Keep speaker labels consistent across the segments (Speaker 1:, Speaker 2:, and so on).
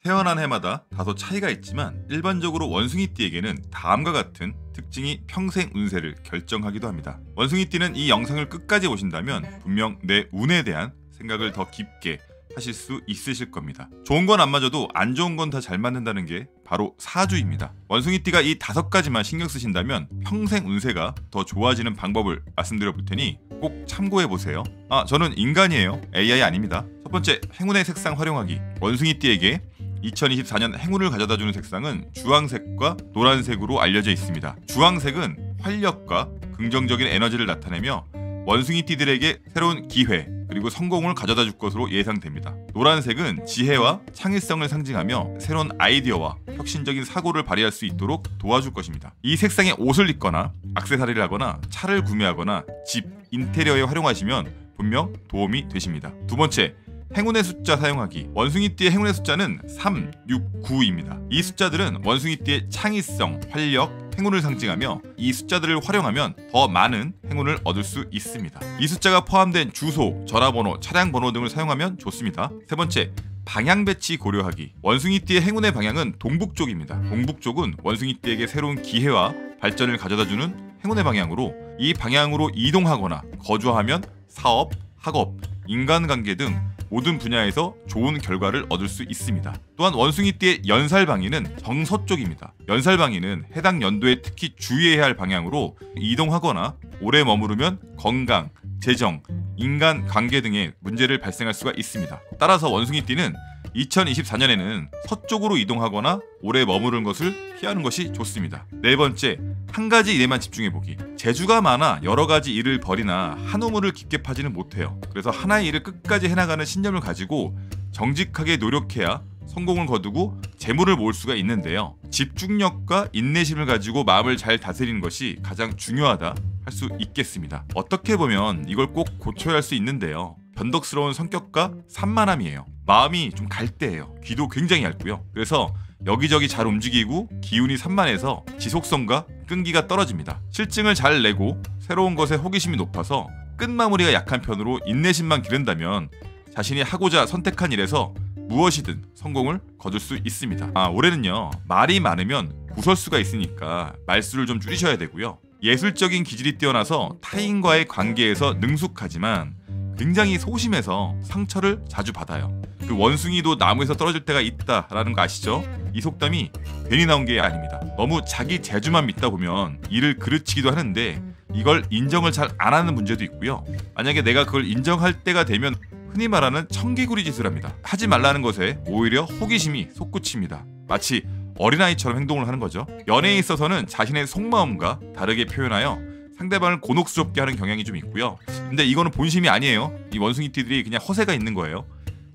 Speaker 1: 태어난 해마다 다소 차이가 있지만 일반적으로 원숭이띠에게는 다음과 같은 특징이 평생 운세를 결정하기도 합니다. 원숭이띠는 이 영상을 끝까지 보신다면 분명 내 운에 대한 생각을 더 깊게 하실 수 있으실 겁니다. 좋은 건 안 맞아도 안 좋은 건 다 잘 맞는다는 게 바로 사주입니다. 원숭이띠가 이 5가지만 신경 쓰신다면 평생 운세가 더 좋아지는 방법을 말씀드려 볼 테니 꼭 참고해 보세요. 저는 인간이에요. AI 아닙니다. 첫 번째, 행운의 색상 활용하기. 원숭이띠에게 2024년 행운을 가져다주는 색상은 주황색과 노란색으로 알려져 있습니다. 주황색은 활력과 긍정적인 에너지를 나타내며 원숭이띠들에게 새로운 기회 그리고 성공을 가져다 줄 것으로 예상됩니다. 노란색은 지혜와 창의성을 상징하며 새로운 아이디어와 혁신적인 사고를 발휘할 수 있도록 도와줄 것입니다. 이 색상의 옷을 입거나 액세서리를 하거나 차를 구매하거나 집, 인테리어에 활용하시면 분명 도움이 되십니다. 두 번째, 행운의 숫자 사용하기. 원숭이띠의 행운의 숫자는 3, 6, 9입니다. 이 숫자들은 원숭이띠의 창의성, 활력, 행운을 상징하며 이 숫자들을 활용하면 더 많은 행운을 얻을 수 있습니다. 이 숫자가 포함된 주소, 전화번호, 차량 번호 등을 사용하면 좋습니다. 세 번째, 방향 배치 고려하기. 원숭이띠의 행운의 방향은 동북쪽입니다. 동북쪽은 원숭이띠에게 새로운 기회와 발전을 가져다주는 행운의 방향으로 이 방향으로 이동하거나 거주하면 사업, 학업, 인간관계 등 모든 분야에서 좋은 결과를 얻을 수 있습니다. 또한 원숭이띠의 연살방위는 정서쪽입니다. 연살방위는 해당 연도에 특히 주의해야 할 방향으로 이동하거나 오래 머무르면 건강, 재정, 인간관계 등의 문제를 발생할 수가 있습니다. 따라서 원숭이띠는 2024년에는 서쪽으로 이동하거나 오래 머무르는 것을 피하는 것이 좋습니다. 네 번째, 한 가지 일에만 집중해보기. 재주가 많아 여러 가지 일을 벌이나 한 우물을 깊게 파지는 못해요. 그래서 하나의 일을 끝까지 해나가는 신념을 가지고 정직하게 노력해야 성공을 거두고 재물을 모을 수가 있는데요. 집중력과 인내심을 가지고 마음을 잘 다스리는 것이 가장 중요하다 할 수 있겠습니다. 어떻게 보면 이걸 꼭 고쳐야 할 수 있는데요. 변덕스러운 성격과 산만함이에요. 마음이 좀 갈대해요. 귀도 굉장히 얇고요. 그래서 여기저기 잘 움직이고 기운이 산만해서 지속성과 끈기가 떨어집니다. 실증을 잘 내고 새로운 것에 호기심이 높아서 끝마무리가 약한 편으로 인내심만 기른다면 자신이 하고자 선택한 일에서 무엇이든 성공을 거둘 수 있습니다. 올해는요, 말이 많으면 구설수가 있으니까 말수를 좀 줄이셔야 되고요. 예술적인 기질이 뛰어나서 타인과의 관계에서 능숙하지만 굉장히 소심해서 상처를 자주 받아요. 그 원숭이도 나무에서 떨어질 때가 있다라는 거 아시죠? 이 속담이 괜히 나온 게 아닙니다. 너무 자기 재주만 믿다 보면 일을 그르치기도 하는데 이걸 인정을 잘 안 하는 문제도 있고요. 만약에 내가 그걸 인정할 때가 되면 흔히 말하는 청개구리 짓을 합니다. 하지 말라는 것에 오히려 호기심이 솟구칩니다. 마치 어린아이처럼 행동을 하는 거죠. 연애에 있어서는 자신의 속마음과 다르게 표현하여 상대방을 곤혹스럽게 하는 경향이 좀 있고요. 근데 이거는 본심이 아니에요. 이 원숭이띠들이 그냥 허세가 있는 거예요.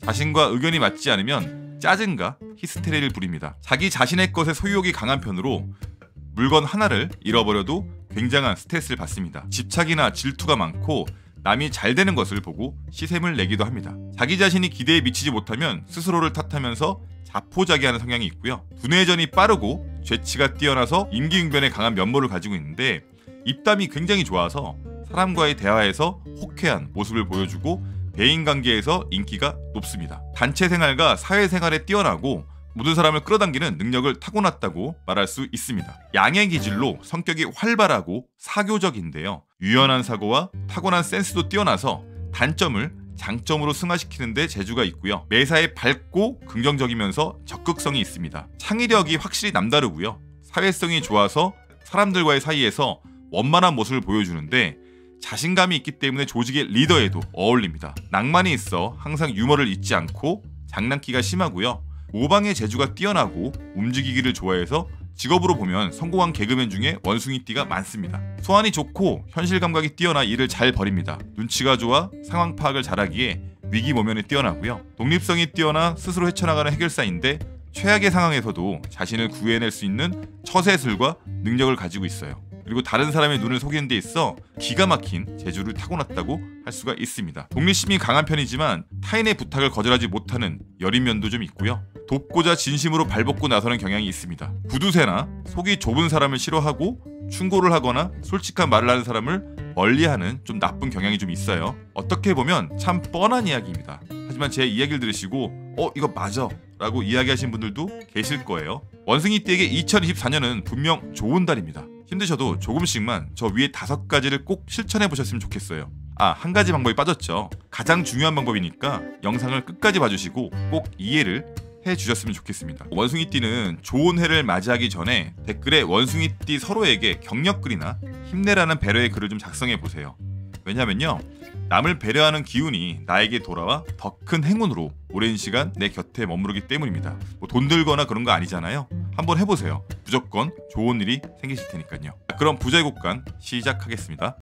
Speaker 1: 자신과 의견이 맞지 않으면 짜증과 히스테리를 부립니다. 자기 자신의 것에 소유욕이 강한 편으로 물건 하나를 잃어버려도 굉장한 스트레스를 받습니다. 집착이나 질투가 많고 남이 잘 되는 것을 보고 시샘을 내기도 합니다. 자기 자신이 기대에 미치지 못하면 스스로를 탓하면서 자포자기하는 성향이 있고요. 두뇌전이 빠르고 죄치가 뛰어나서 임기응변에 강한 면모를 가지고 있는데 입담이 굉장히 좋아서 사람과의 대화에서 호쾌한 모습을 보여주고 대인관계에서 인기가 높습니다. 단체생활과 사회생활에 뛰어나고 모든 사람을 끌어당기는 능력을 타고났다고 말할 수 있습니다. 양의 기질로 성격이 활발하고 사교적인데요. 유연한 사고와 타고난 센스도 뛰어나서 단점을 장점으로 승화시키는 데 재주가 있고요. 매사에 밝고 긍정적이면서 적극성이 있습니다. 창의력이 확실히 남다르고요. 사회성이 좋아서 사람들과의 사이에서 원만한 모습을 보여주는데 자신감이 있기 때문에 조직의 리더에도 어울립니다. 낭만이 있어 항상 유머를 잊지 않고 장난기가 심하고요. 모방의 재주가 뛰어나고 움직이기를 좋아해서 직업으로 보면 성공한 개그맨 중에 원숭이띠가 많습니다. 소환이 좋고 현실 감각이 뛰어나 일을 잘 벌입니다. 눈치가 좋아 상황 파악을 잘하기에 위기 모면에 뛰어나고요. 독립성이 뛰어나 스스로 헤쳐나가는 해결사인데 최악의 상황에서도 자신을 구해낼 수 있는 처세술과 능력을 가지고 있어요. 그리고 다른 사람의 눈을 속이는 데 있어 기가 막힌 재주를 타고났다고 할 수가 있습니다. 독립심이 강한 편이지만 타인의 부탁을 거절하지 못하는 여린 면도 좀 있고요. 돕고자 진심으로 발벗고 나서는 경향이 있습니다. 구두쇠나 속이 좁은 사람을 싫어하고 충고를 하거나 솔직한 말을 하는 사람을 멀리하는 좀 나쁜 경향이 좀 있어요. 어떻게 보면 참 뻔한 이야기입니다. 하지만 제 이야기를 들으시고 이거 맞아 라고 이야기하신 분들도 계실 거예요. 원숭이띠에게 2024년은 분명 좋은 달입니다. 힘드셔도 조금씩만 저 위에 5가지를 꼭 실천해 보셨으면 좋겠어요. 한 가지 방법이 빠졌죠. 가장 중요한 방법이니까 영상을 끝까지 봐주시고 꼭 이해를 해주셨으면 좋겠습니다. 원숭이띠는 좋은 해를 맞이하기 전에 댓글에 원숭이띠 서로에게 격려글이나 힘내라는 배려의 글을 좀 작성해 보세요. 왜냐면요, 남을 배려하는 기운이 나에게 돌아와 더 큰 행운으로 오랜 시간 내 곁에 머무르기 때문입니다. 돈 들거나 그런 거 아니잖아요. 한번 해보세요. 무조건 좋은 일이 생기실 테니까요. 그럼 부자의곡간 시작하겠습니다.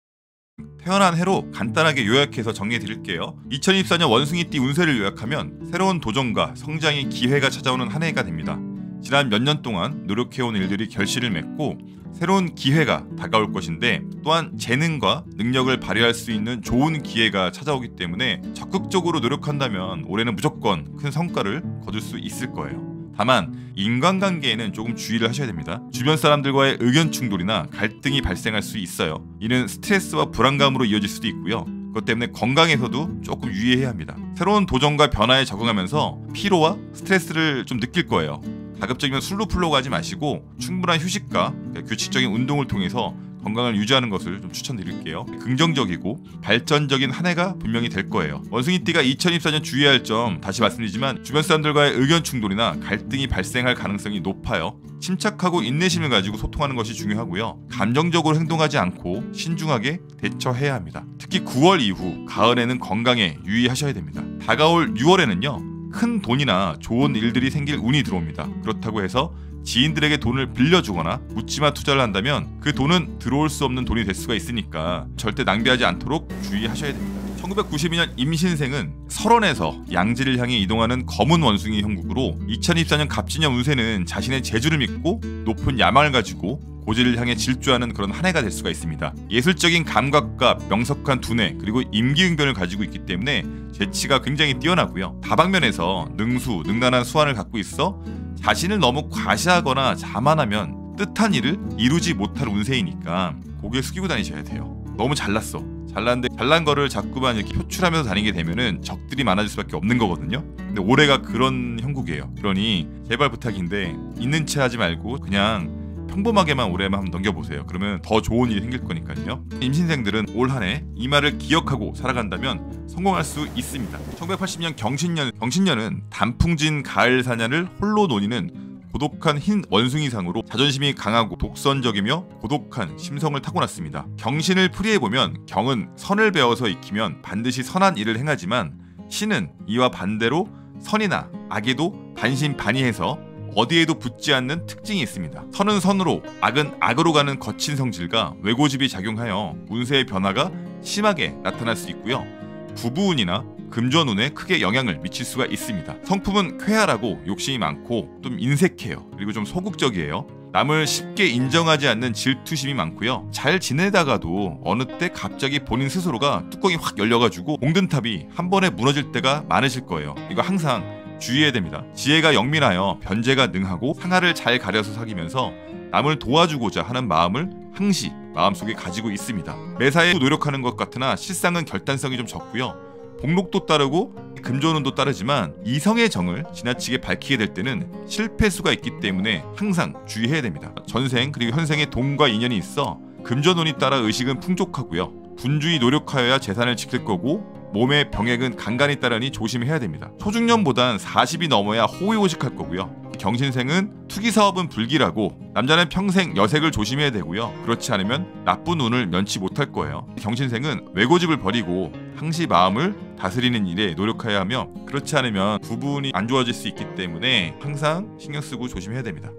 Speaker 1: 태어난 해로 간단하게 요약해서 정리해 드릴게요. 2024년 원숭이띠 운세를 요약하면 새로운 도전과 성장의 기회가 찾아오는 한 해가 됩니다. 지난 몇 년 동안 노력해온 일들이 결실을 맺고 새로운 기회가 다가올 것인데, 또한 재능과 능력을 발휘할 수 있는 좋은 기회가 찾아오기 때문에 적극적으로 노력한다면 올해는 무조건 큰 성과를 거둘 수 있을 거예요. 다만 인간관계에는 조금 주의를 하셔야 됩니다. 주변 사람들과의 의견 충돌이나 갈등이 발생할 수 있어요. 이는 스트레스와 불안감으로 이어질 수도 있고요. 그것 때문에 건강에서도 조금 유의해야 합니다. 새로운 도전과 변화에 적응하면서 피로와 스트레스를 좀 느낄 거예요. 가급적이면 술로 풀려고 하지 마시고 충분한 휴식과 규칙적인 운동을 통해서 건강을 유지하는 것을 좀 추천드릴게요. 긍정적이고 발전적인 한 해가 분명히 될 거예요. 원숭이띠가 2024년 주의해야 할 점 다시 말씀드리지만, 주변 사람들과의 의견 충돌이나 갈등이 발생할 가능성이 높아요. 침착하고 인내심을 가지고 소통하는 것이 중요하고요. 감정적으로 행동하지 않고 신중하게 대처해야 합니다. 특히 9월 이후 가을에는 건강에 유의하셔야 됩니다. 다가올 6월에는요, 큰 돈이나 좋은 일들이 생길 운이 들어옵니다. 그렇다고 해서 지인들에게 돈을 빌려주거나 묻지마 투자를 한다면 그 돈은 들어올 수 없는 돈이 될 수가 있으니까 절대 낭비하지 않도록 주의하셔야 됩니다. 1992년 임신생은 설원에서 양지를 향해 이동하는 검은 원숭이 형국으로 2024년 갑진년 운세는 자신의 재주를 믿고 높은 야망을 가지고 고지를 향해 질주하는 그런 한 해가 될 수가 있습니다. 예술적인 감각과 명석한 두뇌 그리고 임기응변을 가지고 있기 때문에 재치가 굉장히 뛰어나고요. 다방면에서 능수능란한 수완을 갖고 있어 자신을 너무 과시하거나 자만하면 뜻한 일을 이루지 못할 운세이니까 고개 숙이고 다니셔야 돼요. 너무 잘났어. 잘났는데 잘난 거를 자꾸만 이렇게 표출하면서 다니게 되면은 적들이 많아질 수밖에 없는 거거든요. 근데 올해가 그런 형국이에요. 그러니 제발 부탁인데 있는 채 하지 말고 그냥 평범하게만 올해만 한번 넘겨보세요. 그러면 더 좋은 일이 생길 거니까요. 임신생들은 올 한 해 이 말을 기억하고 살아간다면 성공할 수 있습니다. 1980년 경신년은 단풍진 가을 사냐를 홀로 노니는 고독한 흰 원숭이상으로 자존심이 강하고 독선적이며 고독한 심성을 타고났습니다. 경신을 풀이해보면 경은 선을 배워서 익히면 반드시 선한 일을 행하지만 신은 이와 반대로 선이나 악에도 반신반의해서 어디에도 붙지 않는 특징이 있습니다. 선은 선으로, 악은 악으로 가는 거친 성질과 왜고집이 작용하여 운세의 변화가 심하게 나타날 수 있고요. 부부운이나 금전운에 크게 영향을 미칠 수가 있습니다. 성품은 쾌활하고 욕심이 많고 좀 인색해요. 그리고 좀 소극적이에요. 남을 쉽게 인정하지 않는 질투심이 많고요. 잘 지내다가도 어느 때 갑자기 본인 스스로가 뚜껑이 확 열려가지고 공든탑이 한 번에 무너질 때가 많으실 거예요. 이거 항상 주의해야 됩니다. 지혜가 영민하여 변제가 능하고 상하를 잘 가려서 사귀면서 남을 도와주고자 하는 마음을 항시 마음속에 가지고 있습니다. 매사에 노력하는 것 같으나 실상은 결단성이 좀 적고요. 복록도 따르고 금전운도 따르지만 이성의 정을 지나치게 밝히게 될 때는 실패수가 있기 때문에 항상 주의해야 됩니다. 전생 그리고 현생에 돈과 인연이 있어 금전운이 따라 의식은 풍족하고요. 분주히 노력하여야 재산을 지킬 거고 몸의 병액은 간간히 따르니 조심해야 됩니다. 초중년보단 40이 넘어야 호의호식할 거고요. 경신생은 투기 사업은 불길하고 남자는 평생 여색을 조심해야 되고요. 그렇지 않으면 나쁜 운을 면치 못할 거예요. 경신생은 왜고집을 버리고 항시 마음을 다스리는 일에 노력해야 하며, 그렇지 않으면 부분이 안 좋아질 수 있기 때문에 항상 신경 쓰고 조심해야 됩니다.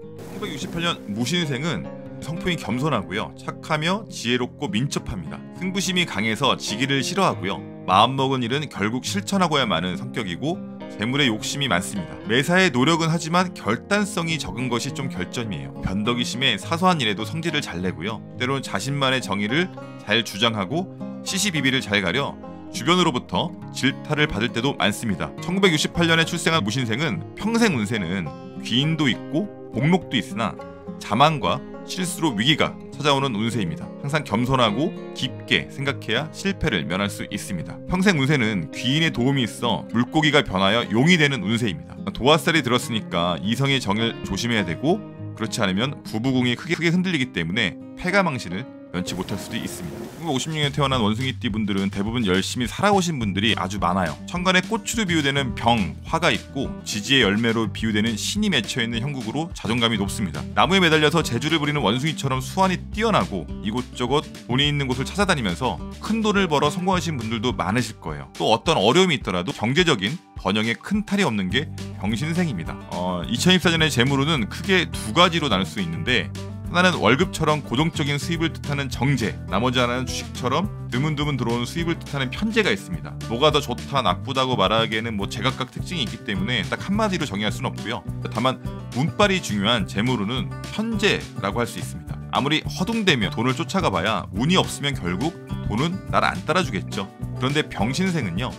Speaker 1: 1968년 무신생은 성품이 겸손하고요. 착하며 지혜롭고 민첩합니다. 승부심이 강해서 지기를 싫어하고요. 마음먹은 일은 결국 실천하고야 마는 성격이고 재물에 욕심이 많습니다. 매사에 노력은 하지만 결단성이 적은 것이 좀 결점이에요. 변덕이 심해 사소한 일에도 성질을 잘 내고요. 때론 자신만의 정의를 잘 주장하고 시시비비를 잘 가려 주변으로부터 질타를 받을 때도 많습니다. 1968년에 출생한 무신생은 평생 운세는 귀인도 있고 복록도 있으나 자만과 실수로 위기가 찾아오는 운세입니다. 항상 겸손하고 깊게 생각해야 실패를 면할 수 있습니다. 평생 운세는 귀인의 도움이 있어 물고기가 변하여 용이 되는 운세입니다. 도화살이 들었으니까 이성의 정을 조심해야 되고, 그렇지 않으면 부부궁이 크게 흔들리기 때문에 패가망신을 면치 못할 수도 있습니다. 1956년에 태어난 원숭이띠 분들은 대부분 열심히 살아오신 분들이 아주 많아요. 천간에 꽃으로 비유되는 병, 화가 있고 지지의 열매로 비유되는 신이 맺혀있는 형국으로 자존감이 높습니다. 나무에 매달려서 재주를 부리는 원숭이처럼 수완이 뛰어나고 이곳저곳 돈이 있는 곳을 찾아다니면서 큰 돈을 벌어 성공하신 분들도 많으실 거예요. 또 어떤 어려움이 있더라도 경제적인 번영에 큰 탈이 없는 게 병신생입니다. 2024년의 재물운은 크게 두 가지로 나눌 수 있는데, 하나는 월급처럼 고정적인 수입을 뜻하는 정제, 나머지 하나는 주식처럼 드문드문 들어오는 수입을 뜻하는 편제가 있습니다. 뭐가 더 좋다 나쁘다고 말하기에는 제각각 특징이 있기 때문에 딱 한마디로 정의할 수는 없고요. 다만 운빨이 중요한 재물운은 편제라고 할 수 있습니다. 아무리 허둥대며 돈을 쫓아가 봐야 운이 없으면 결국 돈은 나를 안 따라주겠죠. 그런데 병신생은요,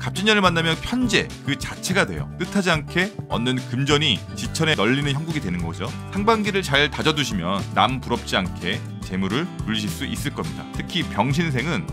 Speaker 1: 갑진년을 만나면 편제 그 자체가 돼요. 뜻하지 않게 얻는 금전이 지천에 널리는 형국이 되는 거죠. 상반기를 잘 다져두시면 남 부럽지 않게 재물을 물리실 수 있을 겁니다. 특히 병신생은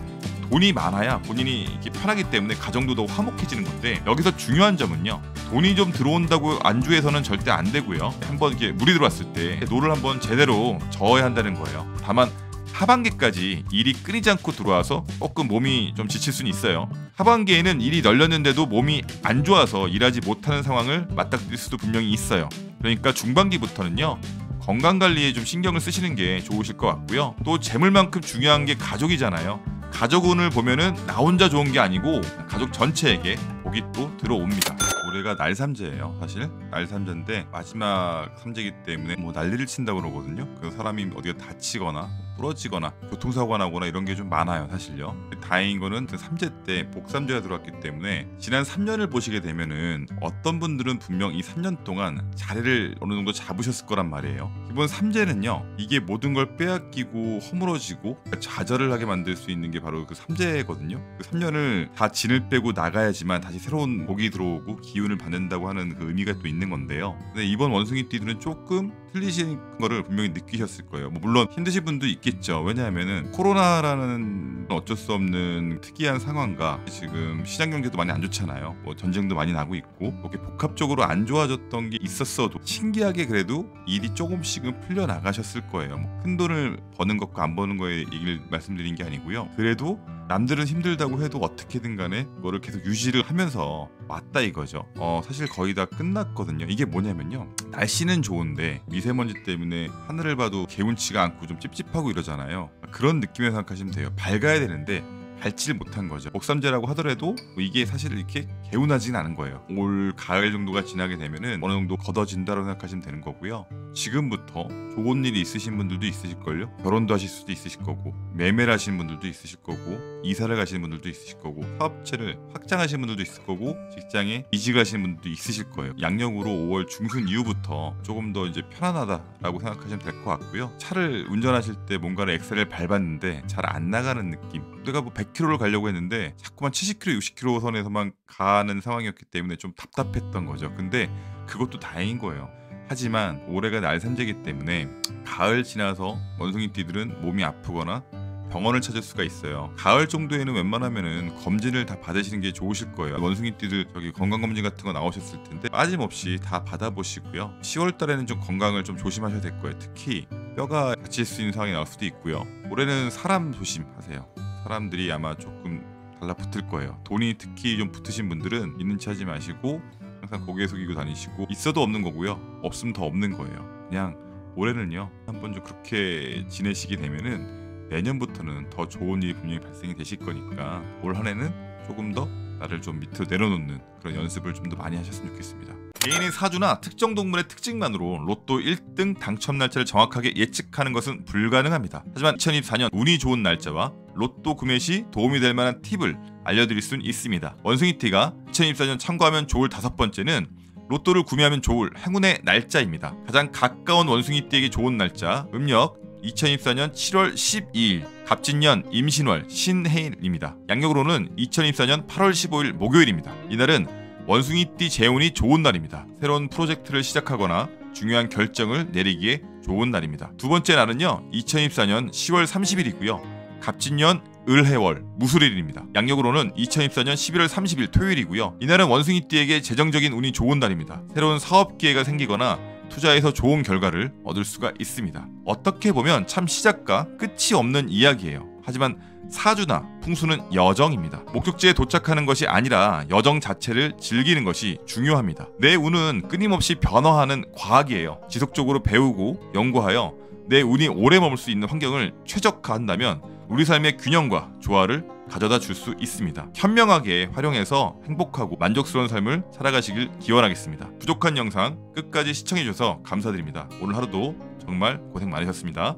Speaker 1: 돈이 많아야 본인이 이렇게 편하기 때문에 가정도 더 화목해지는 건데, 여기서 중요한 점은요, 돈이 좀 들어온다고 안주해서는 절대 안 되고요. 한번 이렇게 물이 들어왔을 때 노를 한번 제대로 저어야 한다는 거예요. 다만 하반기까지 일이 끊이지 않고 들어와서 조금 몸이 좀 지칠 수는 있어요. 하반기에는 일이 널렸는데도 몸이 안 좋아서 일하지 못하는 상황을 맞닥뜨릴 수도 분명히 있어요. 그러니까 중반기부터는요, 건강관리에 좀 신경을 쓰시는 게 좋으실 것 같고요. 또 재물만큼 중요한 게 가족이잖아요. 가족운을 보면은 나 혼자 좋은 게 아니고 가족 전체에게 복이 또 들어옵니다. 올해가 날삼재예요. 사실 날삼재인데 마지막 삼재이기 때문에 난리를 친다고 그러거든요. 그 사람이 어디가 다치거나 부러지거나 교통사고가 나거나 이런 게 좀 많아요. 사실요. 다행인 거는 그 삼재 때 복삼재가 들어왔기 때문에 지난 3년을 보시게 되면은 어떤 분들은 분명 이 3년 동안 자리를 어느 정도 잡으셨을 거란 말이에요. 기본 삼재는요, 이게 모든 걸 빼앗기고 허물어지고 좌절을 하게 만들 수 있는 게 바로 그 삼재거든요. 그 3년을 다 진을 빼고 나가야지만 다시 새로운 복이 들어오고 기운을 받는다고 하는 그 의미가 또 있는 건데요. 근데 이번 원숭이띠들은 조금 틀리신 거를 분명히 느끼셨을 거예요. 물론 힘드신 분도 있겠죠. 왜냐하면은 코로나라는 어쩔 수 없는 특이한 상황과 지금 시장 경제도 많이 안 좋잖아요. 전쟁도 많이 나고 있고 이렇게 복합적으로 안 좋아졌던 게 있었어도 신기하게 그래도 일이 조금씩은 풀려 나가셨을 거예요. 큰 돈을 버는 것과 안 버는 거에 얘기를 말씀드린 게 아니고요. 그래도 남들은 힘들다고 해도 어떻게든 간에 그거를 계속 유지를 하면서 왔다 이거죠. 사실 거의 다 끝났거든요. 이게 뭐냐면요, 날씨는 좋은데 미세먼지 때문에 하늘을 봐도 개운치가 않고 좀 찝찝하고 이러잖아요. 그런 느낌에 생각하시면 돼요. 밝아야 되는데 밝지를 못한 거죠. 복삼재라고 하더라도 이게 사실 이렇게 개운하진 않은 거예요. 올 가을 정도가 지나게 되면은 어느 정도 걷어진다고 생각하시면 되는 거고요. 지금부터 좋은 일이 있으신 분들도 있으실걸요. 결혼도 하실 수도 있으실 거고, 매매를 하시는 분들도 있으실 거고, 이사를 가시는 분들도 있으실 거고, 사업체를 확장하시는 분들도 있을 거고, 직장에 이직을 하시는 분들도 있으실 거예요. 양력으로 5월 중순 이후부터 조금 더 이제 편안하다라고 생각하시면 될 것 같고요. 차를 운전하실 때 뭔가를 엑셀을 밟았는데 잘 안 나가는 느낌. 내가 100km를 가려고 했는데 자꾸만 70km, 60km 선에서만 가는 상황이었기 때문에 좀 답답했던 거죠. 근데 그것도 다행인 거예요. 하지만 올해가 날삼재이기 때문에 가을 지나서 원숭이띠들은 몸이 아프거나 병원을 찾을 수가 있어요. 가을 정도에는 웬만하면은 검진을 다 받으시는 게 좋으실 거예요. 원숭이띠들 건강검진 같은 거 나오셨을 텐데 빠짐없이 다 받아보시고요. 10월 달에는 좀 건강을 좀 조심하셔야 될 거예요. 특히 뼈가 다칠 수 있는 상황이 나올 수도 있고요. 올해는 사람 조심하세요. 사람들이 아마 조금 달라붙을 거예요. 돈이 특히 좀 붙으신 분들은 있는 체 하지 마시고 항상 고개 숙이고 다니시고, 있어도 없는 거고요. 없으면 더 없는 거예요. 그냥 올해는요, 한번 좀 그렇게 지내시게 되면은 내년부터는 더 좋은 일이 분명히 발생이 되실 거니까 올 한 해는 조금 더 나를 좀 밑으로 내려놓는 그런 연습을 좀 더 많이 하셨으면 좋겠습니다. 개인의 사주나 특정 동물의 특징만으로 로또 1등 당첨 날짜를 정확하게 예측하는 것은 불가능합니다. 하지만 2024년 운이 좋은 날짜와 로또 구매 시 도움이 될 만한 팁을 알려드릴 수는 있습니다. 원숭이띠가 2024년 참고하면 좋을 5번째는 로또를 구매하면 좋을 행운의 날짜입니다. 가장 가까운 원숭이띠에게 좋은 날짜, 음력 2024년 7월 12일 갑진년 임신월 신해일입니다. 양력으로는 2024년 8월 15일 목요일입니다. 이날은 원숭이띠 재운이 좋은 날입니다. 새로운 프로젝트를 시작하거나 중요한 결정을 내리기에 좋은 날입니다. 두 번째 날은요 2024년 10월 30일이고요. 갑진년 을해월 무술일입니다. 양력으로는 2024년 11월 30일 토요일이고요. 이날은 원숭이띠에게 재정적인 운이 좋은 날입니다. 새로운 사업 기회가 생기거나 투자에서 좋은 결과를 얻을 수가 있습니다. 어떻게 보면 참 시작과 끝이 없는 이야기예요. 하지만 사주나 풍수는 여정입니다. 목적지에 도착하는 것이 아니라 여정 자체를 즐기는 것이 중요합니다. 내 운은 끊임없이 변화하는 과학이에요. 지속적으로 배우고 연구하여 내 운이 오래 머물 수 있는 환경을 최적화한다면 우리 삶의 균형과 조화를 가져다 줄 수 있습니다. 현명하게 활용해서 행복하고 만족스러운 삶을 살아가시길 기원하겠습니다. 부족한 영상 끝까지 시청해주셔서 감사드립니다. 오늘 하루도 정말 고생 많으셨습니다.